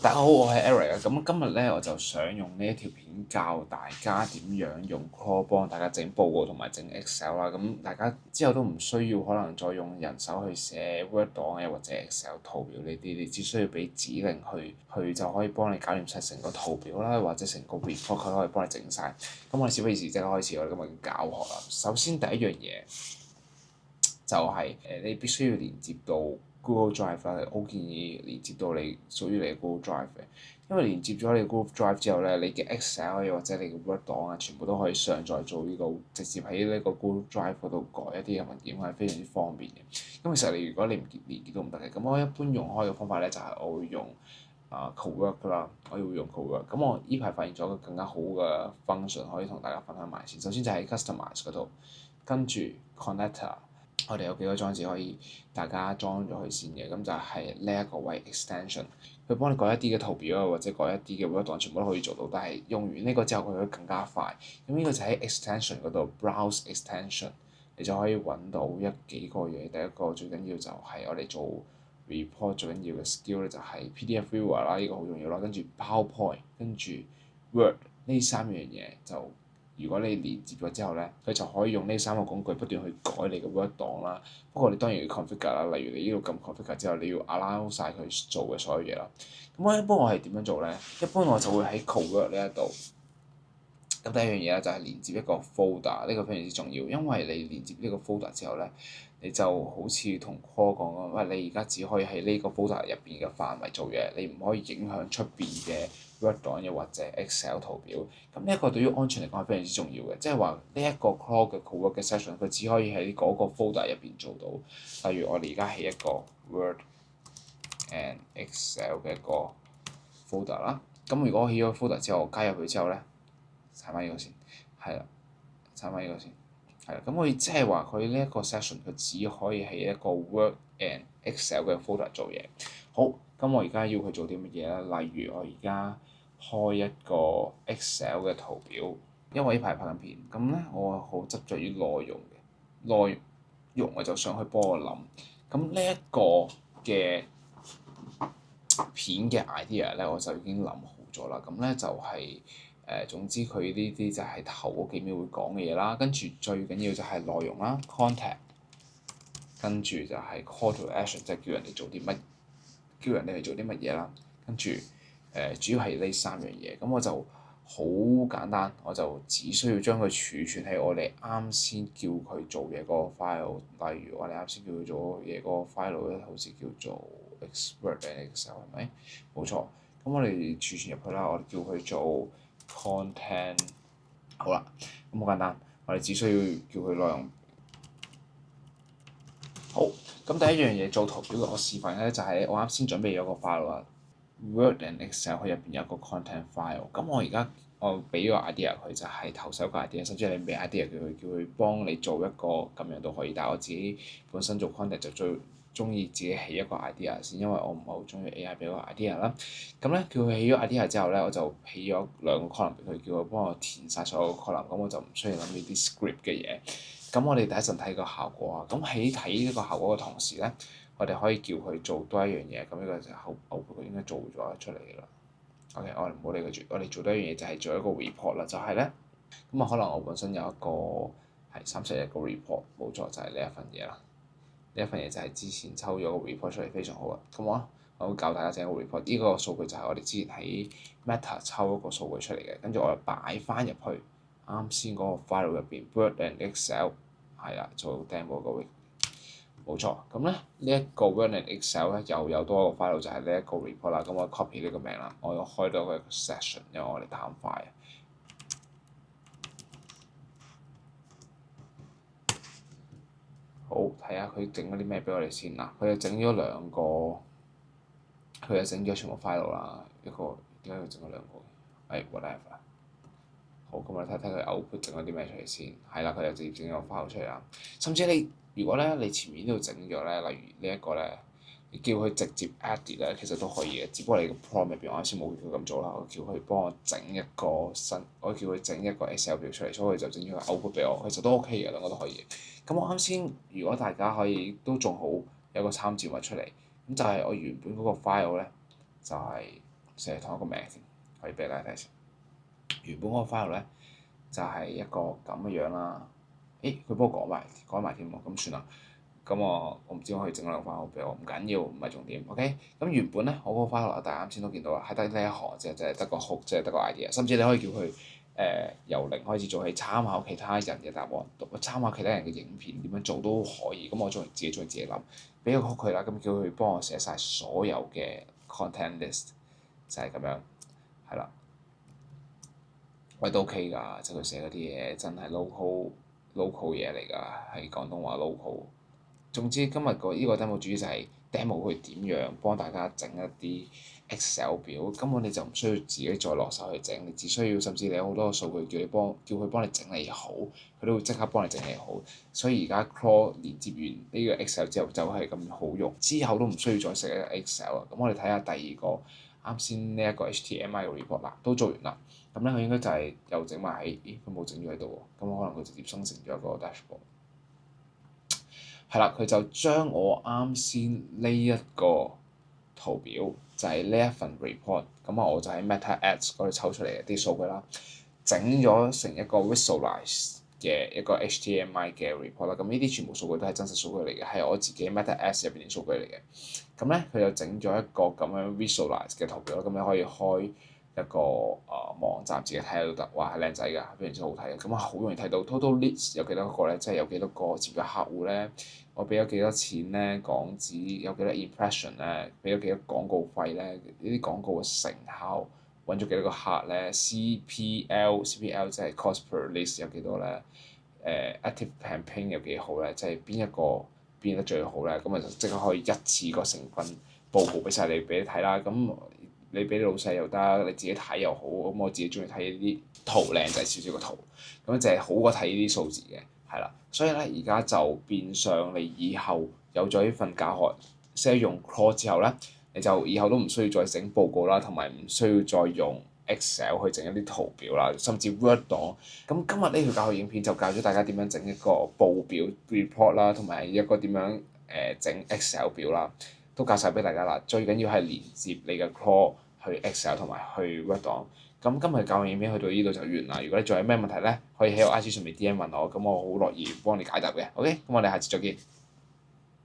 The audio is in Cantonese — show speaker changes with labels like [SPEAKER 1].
[SPEAKER 1] 大家好，我係 Eric 啊。咁今日咧，我就想用呢一條片教大家點樣用 Claude 幫大家整報告同埋整 Excel 啦。咁大家之後都唔需要可能再用人手去寫 Word 檔嘅或者 Excel 圖表呢啲，你只需要俾指令去就可以幫你搞掂晒成個圖表啦，或者成個 report 佢可以幫你整晒。咁我哋事不宜遲，即刻開始我哋今日嘅教學啦。首先第一樣嘢就係你必須要連接到 Google Drive 啦，我建議連接到你屬於你嘅 Google Drive 嘅，因為連接咗你嘅 Google Drive 之後咧，你嘅 Excel 又或者你嘅 Word 檔啊，全部都可以上載做呢個直接喺呢個 Google Drive 嗰度改一啲嘅文件，係非常之方便嘅。咁其實你如果你唔連結都唔得嘅，咁我一般用開嘅方法咧就係我會用Cowork 啦，我要用 Cowork。咁我依排發現咗一個更加好嘅 function 可以同大家分享埋先。首先就喺 Customize 嗰度，跟住 Connector。我哋有幾個裝置可以大家裝咗佢先嘅，咁就係呢一個位 extension，佢幫你改一啲嘅圖表啊，或者改一啲嘅 Word 檔，全部都可以做到。但係用完呢個之後，佢會更加快。咁呢個就喺 extension 嗰度 browse extension，你就可以揾到幾個嘢。第一個最緊要就係我哋做 report 最緊要嘅 skill 咧，就係 PDF viewer 啦，呢個好重要啦。跟住 PowerPoint，跟住 Word 呢三樣嘢就。如果你連接咗之後咧，佢就可以用呢三個工具不斷去改你嘅 Word 檔啦。不過你當然要 configure 啦，例如你呢度撳 configure 之後，你要 allow 晒佢做嘅所有嘢啦。咁一般我係點樣做咧？一般我就會喺 Cowork 呢一度。咁第一樣嘢咧就係連接一個 folder，呢個非常之重要，因為你連接呢個 folder 之後咧，你就好似同 Claude 講咁，喂，你而家只可以喺呢個 folder 入邊嘅範圍做嘢，你唔可以影響出邊嘅 Word 檔又或者 Excel 圖表。咁呢一個對於安全嚟講係非常之重要嘅，即係話呢一個 Claude 嘅 Cowork 嘅 session，佢只可以喺嗰個 folder 入邊做到。例如我哋而家起一個 Word and Excel 嘅一個 folder 啦。咁如果我起咗 folder 之後，我加入佢之後咧，鏟翻呢個先，係啦，鏟翻呢個先，係啦。咁我即係話佢呢一個 session 佢只可以喺一個 Word and Excel 嘅 folder 做嘢。好，咁我而家要佢做啲乜嘢咧？例如我而家開一個 Excel 嘅圖表，因為呢排拍緊片，咁咧我好執着於內容嘅內容，我就想去幫我諗。咁呢一個嘅片嘅 idea 咧，我就已經諗好咗啦。咁咧就係總之佢呢啲就係頭嗰幾秒會講嘅嘢啦。跟住最緊要就係內容啦 contact， 跟住就係 call to action， 即係叫人哋做啲乜，叫人哋去做啲乜嘢啦。跟住主要係呢三樣嘢。咁我就好簡單，我就只需要將佢儲存喺我哋啱先叫佢做嘢嗰個 file。例如我哋啱先叫佢做嘢嗰個 file 咧，好似叫做 Word and Excel 係咪？冇錯。咁我哋儲存入去啦，我哋叫佢做 content。好啦，咁好簡單，我哋只需要叫佢內容。好，咁第一樣嘢做圖表嘅我示範咧，就係我啱先準備咗個 file 啦，Word and Excel 佢入邊有個 content file。咁我而家我俾個 idea 佢就係頭手個 idea，甚至你俾 idea 叫佢幫你做一個咁樣都可以。但係我自己本身做 content 就最中意自己起一個 idea 先，因為我唔係好中意 AI 俾個 idea 啦。咁咧叫佢起咗 idea 之後咧，我就起咗兩個 column 俾佢，叫佢幫我填晒所有個 column。咁我就唔需要諗呢啲 script 嘅嘢。咁我哋第一陣睇個效果啊。咁喺睇呢個效果嘅同時咧，我哋可以叫佢做多一樣嘢。咁呢個就後佢應該做咗出嚟嘅啦。OK，我哋唔好理佢住，我哋做多一樣嘢就係做一個 report 啦。就係咧，咁啊可能我本身有一個係31個 report，冇錯就係呢一份嘢啦。呢一份嘢就係之前抽咗個 report 出嚟，非常好啊。咁我會教大家整個 report。呢個數據就係我哋之前喺 Meta 抽一個數據出嚟嘅，跟住我又擺翻入去啱先嗰個 file 入邊 Word and Excel 係啦，做 demo 個 report。冇錯，咁咧呢一個 Word and Excel 咧又有多一個 file 就係呢一個 report 啦。咁我 copy 呢個名啦，我又開到個 session，因為我哋打咁快。好，睇下佢整咗啲咩俾我哋先嗱，佢又整咗兩個，佢又整咗全部 file 啦。一個點解要整咗兩個？whatever。好，咁我哋睇睇佢 output 整咗啲咩出嚟先。係啦，佢又直接整咗個 file 出嚟啦。甚至如果咧你前面呢度整咗咧，例如呢一個咧，你叫佢直接 edit 咧，其實都可以嘅。只不過你個 prompt 入邊我啱先冇叫佢咁做啦，我叫佢幫我整一個新，我叫佢整一個 Excel 表出嚟，所以佢就整咗個 output 俾我。其實都 OK 嘅，兩個都可以。咁我啱先，如果大家可以都仲好有個參照物出嚟，咁就係我原本嗰個 file 咧，就係寫同一個名先，可以俾大家睇先。原本嗰個 file 咧就係一個咁嘅樣啦。佢幫我改埋添喎，咁算啦。咁我唔知我可以整兩個 file 俾我，唔緊要，唔係重點。OK，咁原本咧我嗰個 file 大家啱先都見到啦，係得呢一行啫，就係得個 hook，即係得個 idea。甚至你可以叫佢由零開始做起，參考其他人嘅答案，參考其他人嘅影片點樣做都可以。咁我自己諗，俾個 hook 佢啦，咁叫佢幫我寫晒所有嘅 content list，就係咁樣，係啦。喂都 OK 㗎，即係佢寫嗰啲嘢真係 local 嘢嚟㗎，係廣東話 local。總之今日呢個 demo 主要就係 demo 佢點樣幫大家整一啲 Excel 表，根本你就唔需要自己再落手去整，你只需要甚至你有好多個數據叫佢幫你整理好，佢都會即刻幫你整理好。所以而家 Claude 連接完呢個 Excel 之後就係咁好用，之後都唔需要再寫一個 Excel 啦。咁我哋睇下第二個啱先呢一個 HTML 嘅 report 啦，都做完啦。咁咧佢應該就係又整埋喺，佢冇整咗喺度喎，咁可能佢直接生成咗一個 dashboard。係啦，佢就將我啱先呢一個圖表，就係呢一份 report，咁我就喺 Meta Ads 嗰度抽出嚟嘅啲數據啦，整咗成一個 visualize 嘅一個 HTML 嘅 report 啦。咁呢啲全部數據都係真實數據嚟嘅，係我自己 Meta Ads 入邊啲數據嚟嘅。咁咧佢就整咗一個咁樣 visualize 嘅圖表啦。咁你可以開一個網站自己睇下都得，哇係靚仔㗎，非常之好睇嘅。咁好容易睇到 total leads 有幾多個咧，即係有幾多個接咗客戶咧，我俾咗幾多錢咧，港紙有幾多 impression 咧，俾咗幾多廣告費咧，呢啲廣告嘅成效揾咗幾多個客咧，CPL 即係 cost per list 有幾多咧，active campaign 有幾好咧，即係邊一個變得最好咧，咁就即刻可以一次過成份報告俾晒你睇啦。咁你俾老細又得，你自己睇又好。咁我自己中意睇呢啲圖靚仔少少嘅圖，咁就係好過睇呢啲數字嘅，係啦。所以咧，而家就變相你以後有咗呢份教學識用 Claude 之後咧，你就以後都唔需要再整報告啦，同埋唔需要再用 Excel 去整一啲圖表啦，甚至 Word 檔。咁今日呢條教學影片就教咗大家點樣整一個報表 report 啦，同埋一個點樣整 Excel 表啦。都教晒俾大家啦，最緊要係連接你嘅 Claude 去 Excel 同埋去 Word 檔。咁今日教學影片去到呢度就完啦。如果你仲有咩問題咧，可以喺我 IG 上面 DM 問我，咁我好樂意幫你解答嘅。OK，咁我哋下次再見。